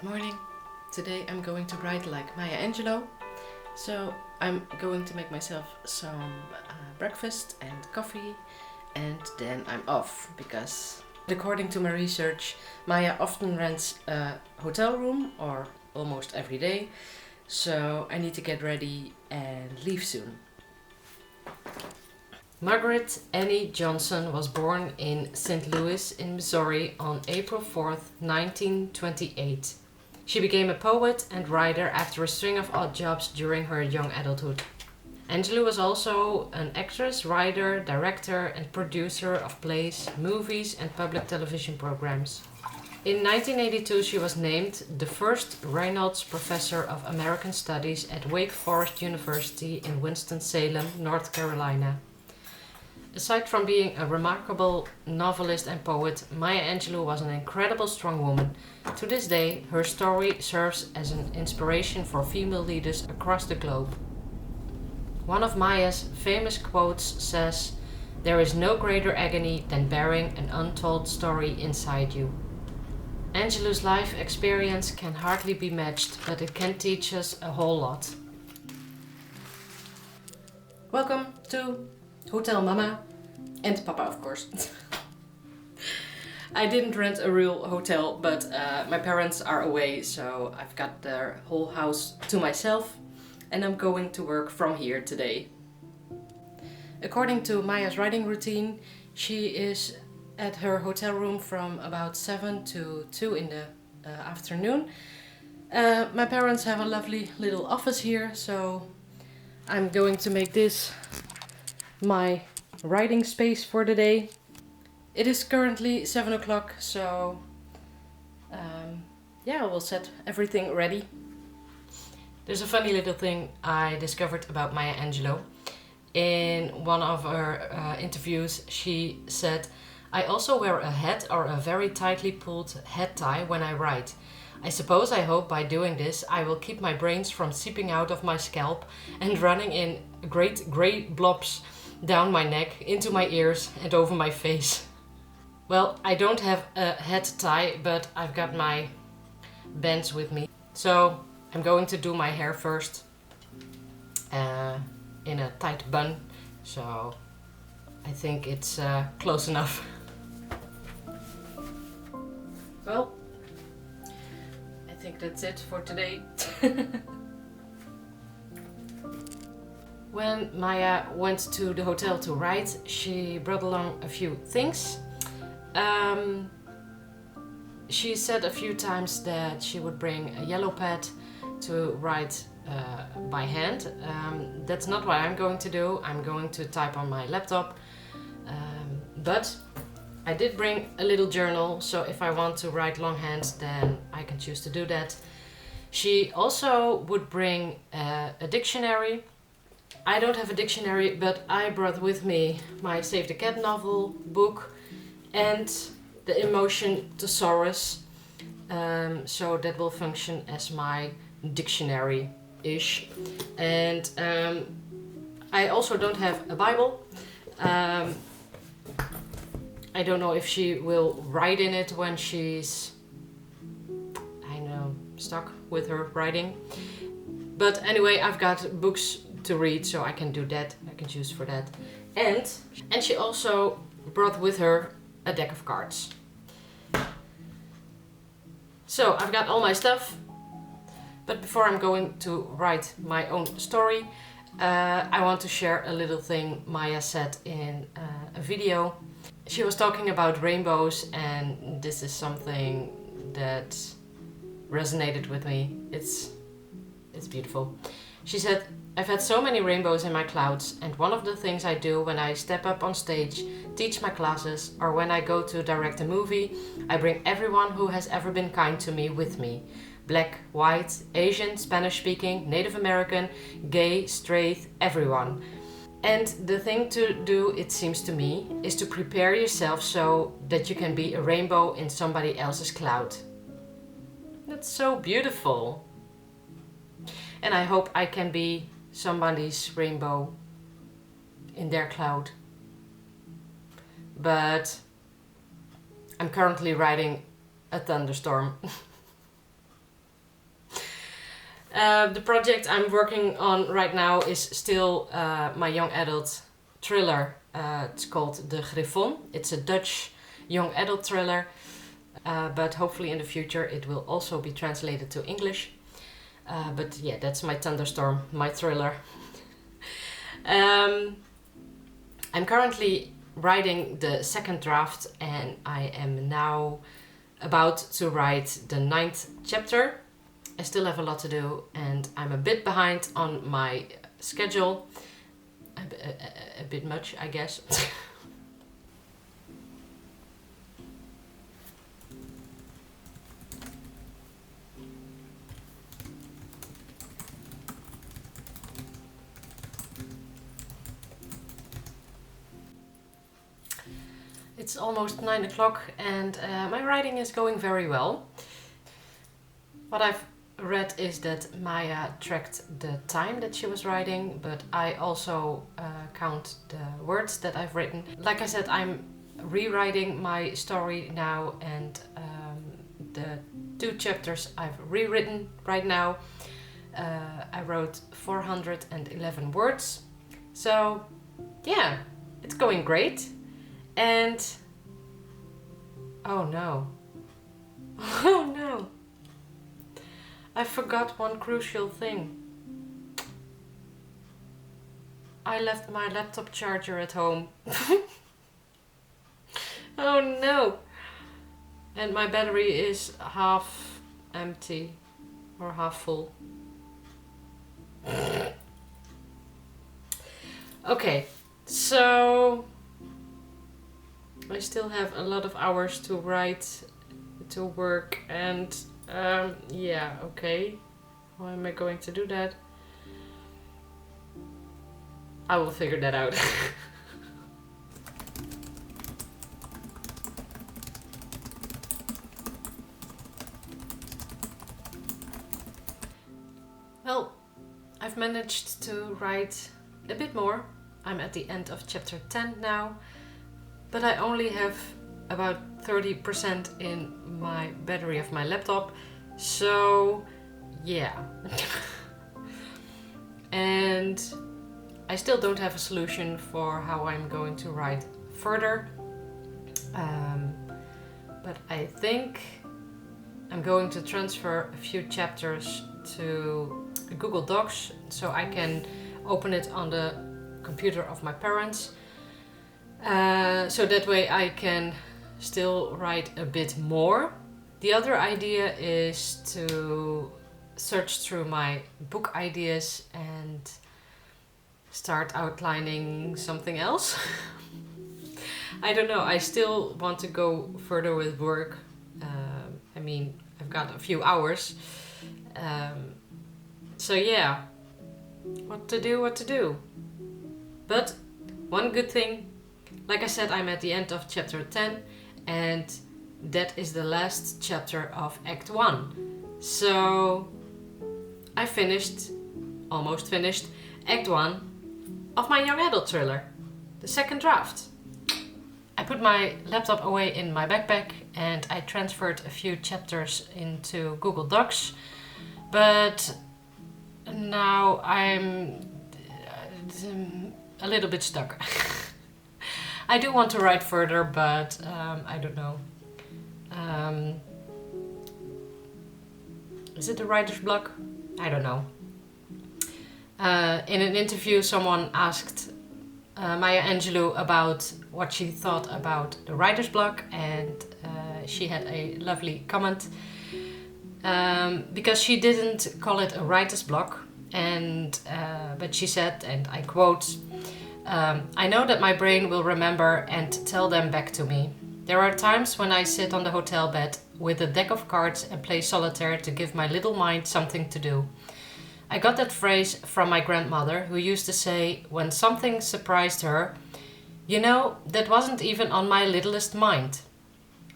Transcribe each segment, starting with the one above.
Good morning. Today I'm going to write like Maya Angelou. So I'm going to make myself some breakfast and coffee, and then I'm off because according to my research, Maya often rents a hotel room or almost every day. So I need to get ready and leave soon. Margaret Annie Johnson was born in St. Louis in Missouri on April 4th, 1928. She became a poet and writer after a string of odd jobs during her young adulthood. Angelou was also an actress, writer, director, and producer of plays, movies, and public television programs. In 1982, she was named the first Reynolds Professor of American Studies at Wake Forest University in Winston-Salem, North Carolina. Aside from being a remarkable novelist and poet, Maya Angelou was an incredible strong woman. To this day, her story serves as an inspiration for female leaders across the globe. One of Maya's famous quotes says, "There is no greater agony than bearing an untold story inside you." Angelou's life experience can hardly be matched, but it can teach us a whole lot. Welcome to Hotel Mama and Papa, of course. I didn't rent a real hotel, but my parents are away, so I've got their whole house to myself, and I'm going to work from here today. According to Maya's writing routine, she is at her hotel room from about 7 to 2 in the afternoon. My parents have a lovely little office here, so I'm going to make this my writing space for the day. It is currently 7 o'clock, so we'll set everything ready. There's a funny little thing I discovered about Maya Angelou. In one of her interviews, she said, "I also wear a hat or a very tightly pulled head tie when I write. I hope by doing this I will keep my brains from seeping out of my scalp and running in great grey blobs down my neck, into my ears and over my face." Well, I don't have a head tie, but I've got my bands with me. So I'm going to do my hair first in a tight bun. So I think it's close enough. Well, I think that's it for today. When Maya went to the hotel to write, she brought along a few things. She said a few times that she would bring a yellow pad to write by hand. That's not what I'm going to do. I'm going to type on my laptop. But I did bring a little journal, so if I want to write longhand, then I can choose to do that. She also would bring a dictionary. I don't have a dictionary, but I brought with me my Save the Cat novel book and the Emotion Thesaurus. So that will function as my dictionary-ish. And I also don't have a Bible. I don't know if she will write in it when she's, stuck with her writing. But anyway, I've got books to read, so I can do that. I can choose for that. And she also brought with her a deck of cards. So I've got all my stuff, but before I'm going to write my own story, I want to share a little thing Maya said in a video. She was talking about rainbows, and this is something that resonated with me. It's beautiful. She said, "I've had so many rainbows in my clouds, and one of the things I do when I step up on stage, teach my classes, or when I go to direct a movie, I bring everyone who has ever been kind to me with me. Black, white, Asian, Spanish-speaking, Native American, gay, straight, everyone. And the thing to do, it seems to me, is to prepare yourself so that you can be a rainbow in somebody else's cloud." That's so beautiful. And I hope I can be somebody's rainbow in their cloud. But I'm currently riding a thunderstorm. The project I'm working on right now is still my young adult thriller. It's called De Griffon. It's a Dutch young adult thriller, but hopefully in the future it will also be translated to English. But yeah, that's my thunderstorm, my thriller. I'm currently writing the second draft, and I am now about to write the 9th chapter. I still have a lot to do, and I'm a bit behind on my schedule. A bit much, I guess. It's almost 9 o'clock, and my writing is going very well. What I've read is that Maya tracked the time that she was writing, but I also count the words that I've written. Like I said, I'm rewriting my story now, and the 2 chapters I've rewritten right now. I wrote 411 words. So yeah, it's going great. And oh no. Oh no. I forgot one crucial thing. I left my laptop charger at home. Oh no. And my battery is half empty or half full. Okay, so I still have a lot of hours to write, to work, and yeah, okay. How am I going to do that? I will figure that out. Well, I've managed to write a bit more. I'm at the end of chapter 10 now, but I only have about 30% in my battery of my laptop, so yeah. And I still don't have a solution for how I'm going to write further, but I think I'm going to transfer a few chapters to Google Docs so I can open it on the computer of my parents. So that way I can still write a bit more. The other idea is to search through my book ideas and start outlining something else. I don't know, I still want to go further with work. I mean, I've got a few hours. So yeah, what to do. But one good thing, like I said, I'm at the end of chapter 10, and that is the last chapter of Act 1. So I almost finished Act 1 of my young adult thriller, the second draft. I put my laptop away in my backpack and I transferred a few chapters into Google Docs, but now I'm a little bit stuck. I do want to write further, but I don't know. Is it a writer's block? I don't know. In an interview, someone asked Maya Angelou about what she thought about the writer's block, and she had a lovely comment because she didn't call it a writer's block, and but she said, and I quote, I know that my brain will remember and tell them back to me. There are times when I sit on the hotel bed with a deck of cards and play solitaire to give my little mind something to do. I got that phrase from my grandmother, who used to say when something surprised her, you know, that wasn't even on my littlest mind.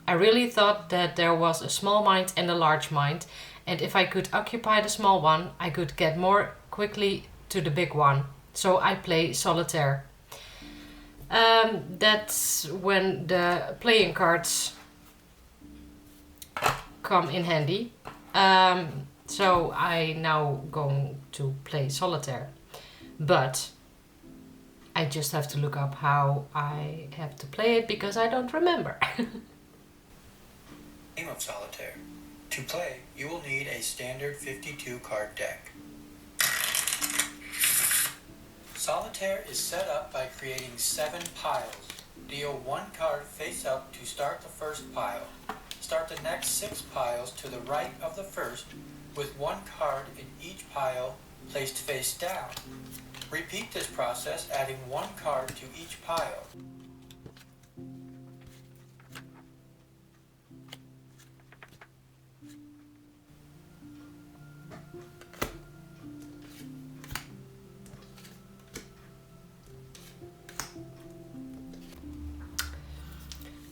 I really thought that there was a small mind and a large mind, and if I could occupy the small one, I could get more quickly to the big one. So I play solitaire. That's when the playing cards come in handy. So I now going to play solitaire. But I just have to look up how I have to play it because I don't remember. Game of solitaire. To play, you will need a standard 52 card deck. Solitaire is set up by creating 7 piles. Deal 1 card face up to start the first pile. Start the next 6 piles to the right of the first with 1 card in each pile placed face down. Repeat this process, adding 1 card to each pile.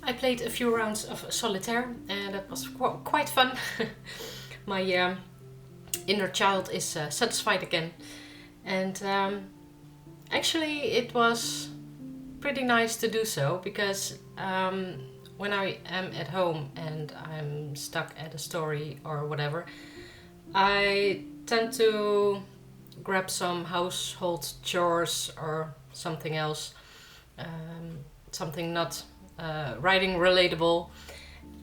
I played a few rounds of solitaire and that was quite fun. My inner child is satisfied again, and actually it was pretty nice to do so because when I am at home and I'm stuck at a story or whatever, I tend to grab some household chores or something else, something not writing relatable.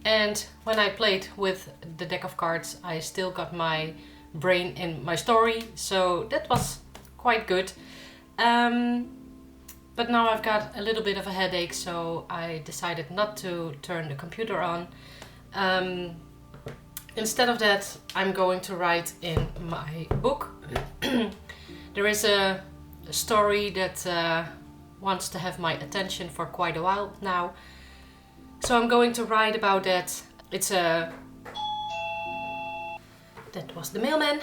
And when I played with the deck of cards, I still got my brain in my story, so that was quite good. But now I've got a little bit of a headache, so I decided not to turn the computer on. Instead of that, I'm going to write in my book. There is a story that wants to have my attention for quite a while now. So I'm going to write about that. That was the mailman.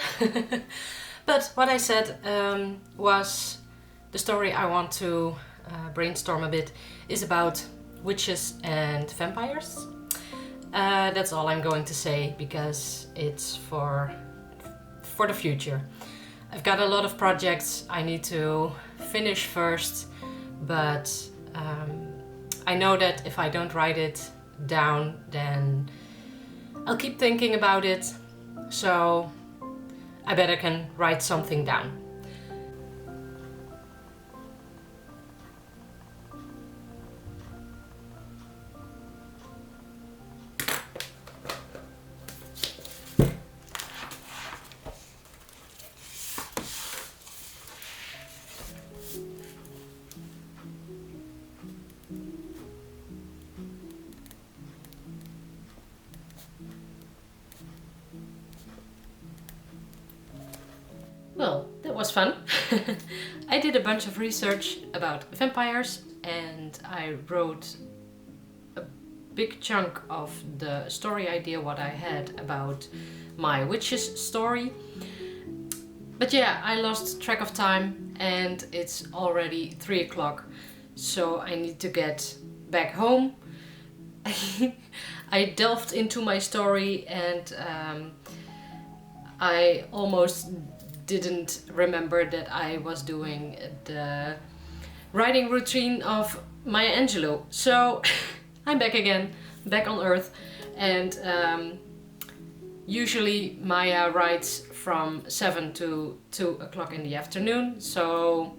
But what I said was the story I want to brainstorm a bit is about witches and vampires. That's all I'm going to say because it's for the future. I've got a lot of projects I need to finish first, but I know that if I don't write it down, then I'll keep thinking about it. So I better can write something down. Well, that was fun. I did a bunch of research about vampires and I wrote a big chunk of the story idea what I had about my witches story. But yeah, I lost track of time and it's already 3 o'clock, so I need to get back home. I delved into my story and I almost didn't remember that I was doing the writing routine of Maya Angelou. So I'm back again, back on Earth, and usually Maya writes from 7 to 2 o'clock in the afternoon. So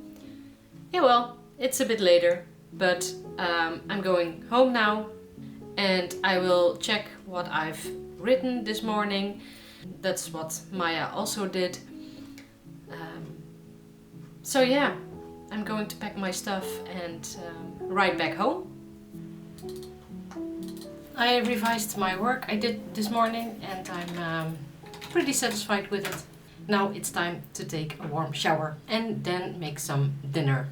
yeah, well, it's a bit later, but I'm going home now and I will check what I've written this morning. That's what Maya also did. So yeah, I'm going to pack my stuff and ride back home. I revised my work I did this morning and I'm pretty satisfied with it. Now it's time to take a warm shower and then make some dinner.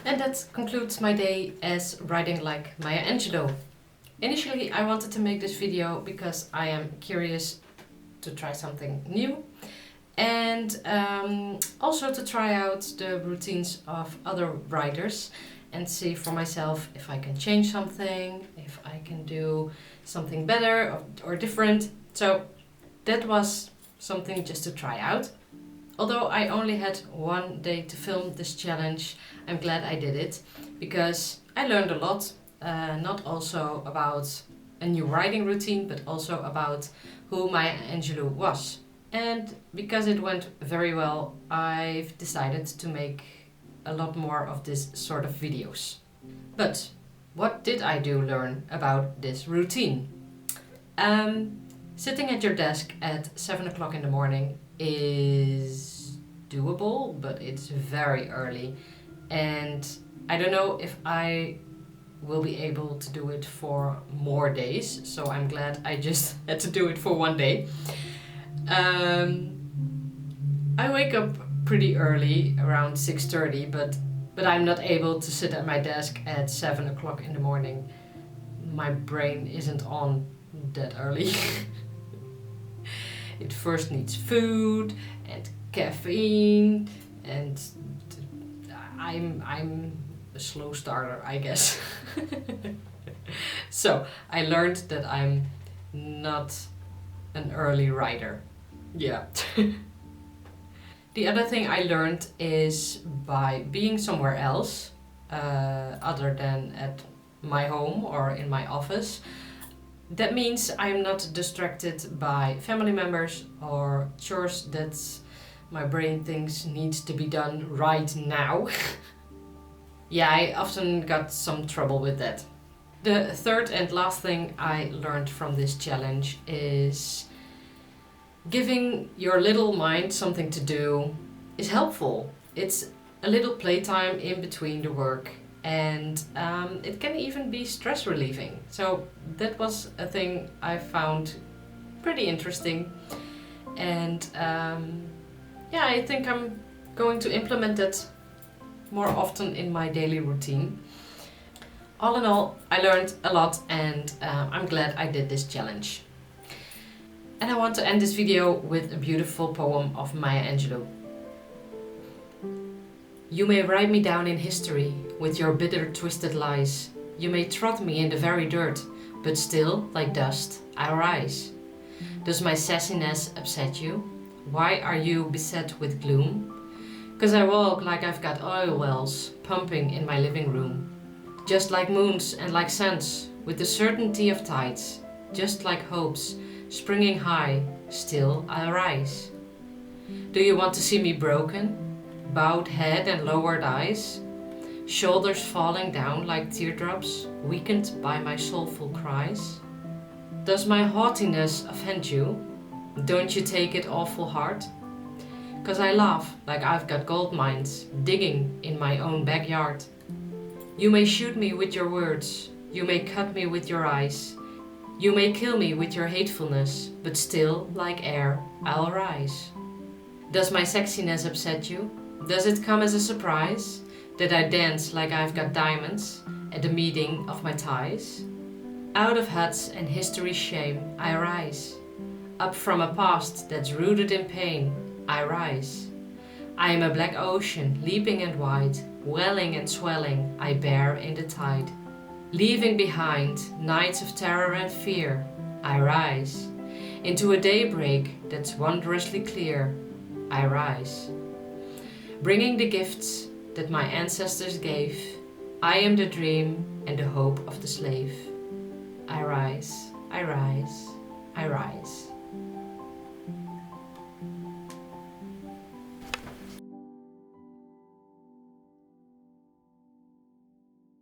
And that concludes my day as writing like Maya Angelou. Initially I wanted to make this video because I am curious to try something new and also to try out the routines of other writers and see for myself if I can change something, if I can do something better or different. So that was something just to try out. Although I only had 1 day to film this challenge, I'm glad I did it because I learned a lot, not also about a new writing routine, but also about who Maya Angelou was. And because it went very well, I've decided to make a lot more of this sort of videos. But what did I learn about this routine? Sitting at your desk at 7 o'clock in the morning is doable, but it's very early. And I don't know if I will be able to do it for more days, so I'm glad I just had to do it for one day. I wake up pretty early, around 6:30, but I'm not able to sit at my desk at 7 o'clock in the morning. My brain isn't on that early. It first needs food and caffeine, and I'm a slow starter, I guess. So I learned that I'm not an early rider. Yeah. The other thing I learned is by being somewhere else, other than at my home or in my office, that means I'm not distracted by family members or chores that my brain thinks needs to be done right now. Yeah, I often got some trouble with that. The third and last thing I learned from this challenge is giving your little mind something to do is helpful. It's a little playtime in between the work, and it can even be stress relieving. So that was a thing I found pretty interesting, and yeah, I think I'm going to implement that more often in my daily routine. All in all, I learned a lot, and I'm glad I did this challenge. And I want to end this video with a beautiful poem of Maya Angelou. You may write me down in history with your bitter, twisted lies. You may trot me in the very dirt, but still, like dust, I rise. Does my sassiness upset you? Why are you beset with gloom? 'Cause I walk like I've got oil wells pumping in my living room. Just like moons and like suns, with the certainty of tides. Just like hopes, springing high, still I'll rise. Do you want to see me broken? Bowed head and lowered eyes? Shoulders falling down like teardrops, weakened by my soulful cries? Does my haughtiness offend you? Don't you take it awful hard? 'Cause I laugh like I've got gold mines digging in my own backyard. You may shoot me with your words, you may cut me with your eyes, you may kill me with your hatefulness, but still, like air, I'll rise. Does my sexiness upset you? Does it come as a surprise that I dance like I've got diamonds at the meeting of my ties? Out of huts and history's shame, I rise. Up from a past that's rooted in pain, I rise. I am a black ocean, leaping and wide, welling and swelling, I bear in the tide. Leaving behind nights of terror and fear, I rise. Into a daybreak that's wondrously clear, I rise. Bringing the gifts that my ancestors gave, I am the dream and the hope of the slave. I rise, I rise, I rise.